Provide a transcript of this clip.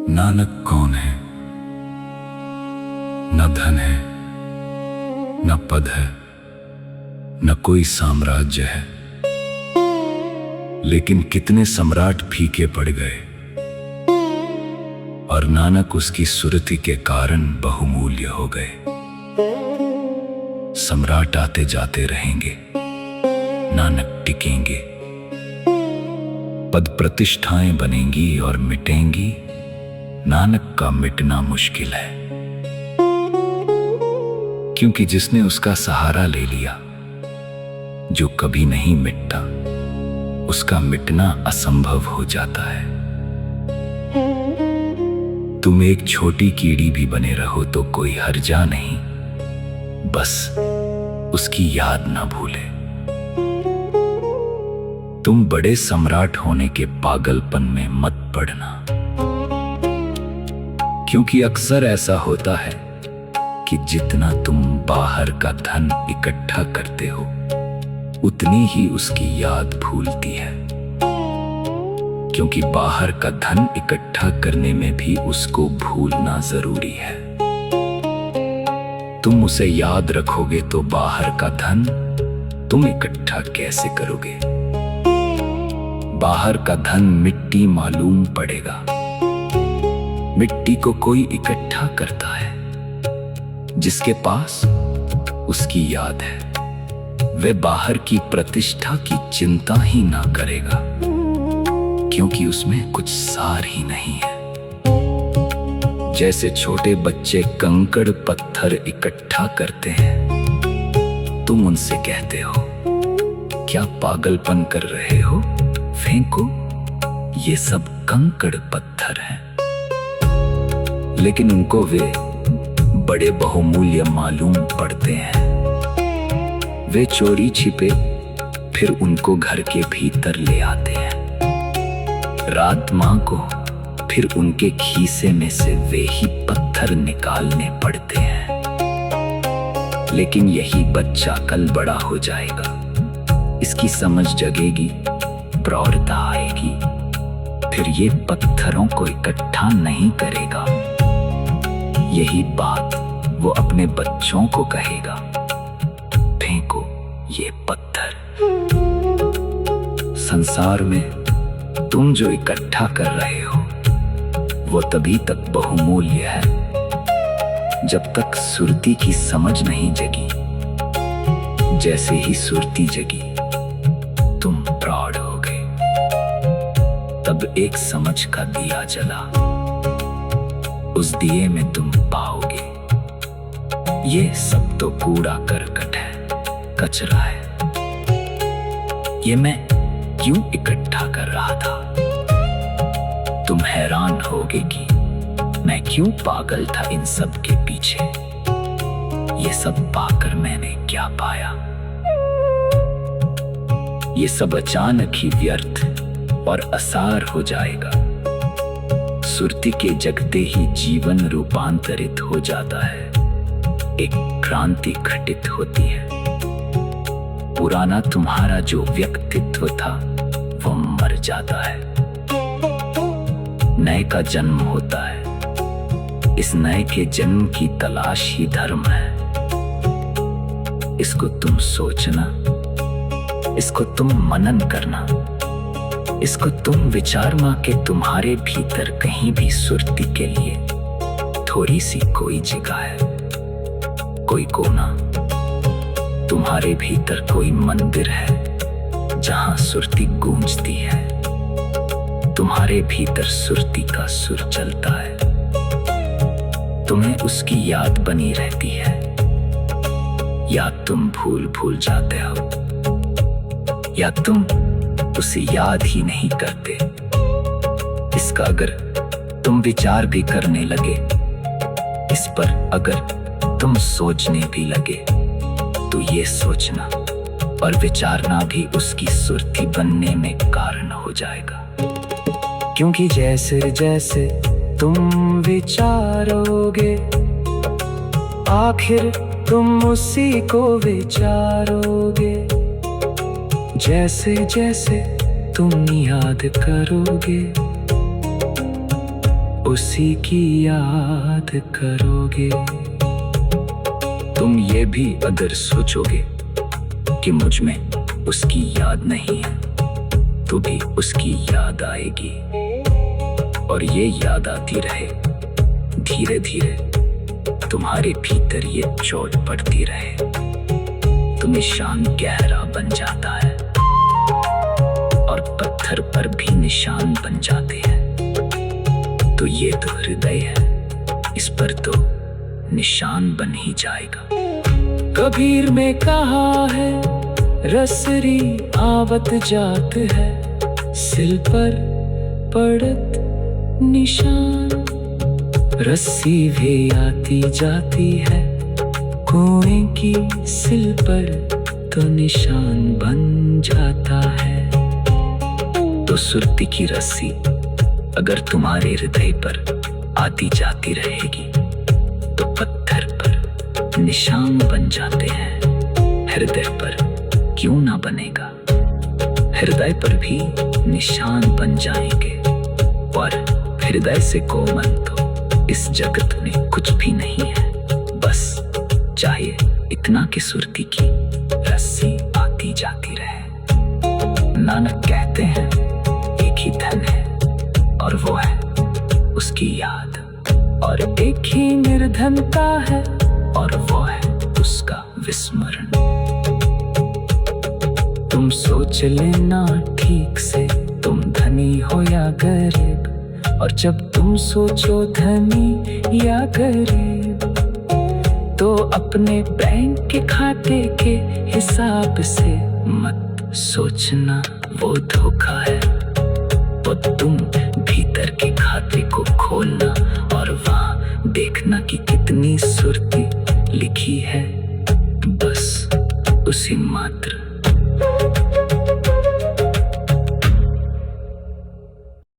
नानक कौन है? न धन है, न पद है, न कोई साम्राज्य है, लेकिन कितने सम्राट फीके पड़ गए और नानक उसकी सुरति के कारण बहुमूल्य हो गए। सम्राट आते जाते रहेंगे, नानक टिकेंगे। पद प्रतिष्ठाएं बनेंगी और मिटेंगी, नानक का मिटना मुश्किल है। क्योंकि जिसने उसका सहारा ले लिया, जो कभी नहीं मिटता, उसका मिटना असंभव हो जाता है। तुम एक छोटी कीड़ी भी बने रहो तो कोई हर्जा नहीं, बस उसकी याद ना भूले। तुम बड़े सम्राट होने के पागलपन में मत पड़ना, क्योंकि अक्सर ऐसा होता है कि जितना तुम बाहर का धन इकट्ठा करते हो, उतनी ही उसकी याद भूलती है। क्योंकि बाहर का धन इकट्ठा करने में भी उसको भूलना जरूरी है। तुम उसे याद रखोगे तो बाहर का धन तुम इकट्ठा कैसे करोगे? बाहर का धन मिट्टी मालूम पड़ेगा। मिट्टी को कोई इकट्ठा करता है जिसके पास उसकी याद है। वह बाहर की प्रतिष्ठा की चिंता ही ना करेगा, क्योंकि उसमें कुछ सार ही नहीं है। जैसे छोटे बच्चे कंकड़ पत्थर इकट्ठा करते हैं, तुम उनसे कहते हो, क्या पागलपन कर रहे हो? फेंको, ये सब कंकड़ पत्थर हैं। लेकिन उनको वे बड़े बहुमूल्य मालूम पड़ते हैं। वे चोरी छिपे फिर उनको घर के भीतर ले आते हैं। रात मां को फिर उनके खीसे में से वे ही पत्थर निकालने पड़ते हैं। लेकिन यही बच्चा कल बड़ा हो जाएगा, इसकी समझ जगेगी, प्रौढ़ता आएगी, फिर ये पत्थरों को इकट्ठा नहीं करेगा। यही बात वो अपने बच्चों को कहेगा, फेंको ये पत्थर। संसार में तुम जो इकट्ठा कर रहे हो, वो तभी तक बहुमूल्य है जब तक सुरती की समझ नहीं जगी। जैसे ही सुरती जगी, तुम प्रौढ़ हो गए। तब एक समझ का दिया जला, उस दिए में तुम पाओगे, ये सब तो कूड़ा करकट है, कचरा है। ये मैं क्यों इकट्ठा कर रहा था? तुम हैरान होगे कि मैं क्यों पागल था इन सब के पीछे। ये सब पाकर मैंने क्या पाया? ये सब अचानक ही व्यर्थ और असार हो जाएगा। सुरती के जगते ही जीवन रूपांतरित हो जाता है, एक क्रांति घटित होती है। पुराना तुम्हारा जो व्यक्तित्व था वो मर जाता है, नए का जन्म होता है। इस नए के जन्म की तलाश ही धर्म है। इसको तुम सोचना, इसको तुम मनन करना, इसको तुम विचारमा के तुम्हारे भीतर कहीं भी सुरती के लिए थोड़ी सी कोई जगह है, कोई कोना। तुम्हारे भीतर कोई मंदिर है जहां सुरती गूंजती है। तुम्हारे भीतर सुरती का सुर चलता है। तुम्हें उसकी याद बनी रहती है, या तुम भूल जाते हो, या तुम उसे याद ही नहीं करते। इसका अगर तुम विचार भी करने लगे, इस पर अगर तुम सोचने भी लगे, तो ये सोचना और विचारना भी उसकी सुरती बनने में कारण हो जाएगा। क्योंकि जैसे जैसे तुम विचारोगे, आखिर तुम उसी को विचारोगे। जैसे जैसे तुम याद करोगे, उसी की याद करोगे। तुम ये भी अगर सोचोगे कि मुझ में उसकी याद नहीं है, तो भी उसकी याद आएगी। और ये याद आती रहे, धीरे धीरे तुम्हारे भीतर ये चोट पड़ती रहे, तो निशान गहरा बन जाता है और पत्थर पर भी निशान बन जाते हैं। तो ये तो हृदय है, इस पर तो निशान बन ही जाएगा। कबीर में कहा है, रसरी आवत जात है, सिल पर पड़त निशान। रस्सी भी आती जाती है, कुएं की सिल पर तो निशान बन जाता है। तो सुरती की रस्सी अगर तुम्हारे हृदय पर आती जाती रहेगी, तो पत्थर पर निशान बन जाते हैं। हृदय पर क्यों ना बनेगा, हृदय पर भी निशान बन जाएंगे। और हृदय से कोमल तो इस जगत में कुछ भी नहीं है। बस चाहिए इतना कि सुरती की रस्सी आती जाती रहे। नानक कहते हैं, एक ही धन है और वो है उसकी याद, और एक ही निर्धनता है और वो है उसका विस्मरण। तुम सोच लेना ठीक से, तुम धनी हो या गरीब, और जब तुम सोचो धनी या गरीब, तो अपने बैंक के खाते के हिसाब से मत सोचना, वो धोखा है। वो तुम भीतर के खाते को खोलना और वहां देखना कि कितनी सुर्ती लिखी है, बस उसी मात्र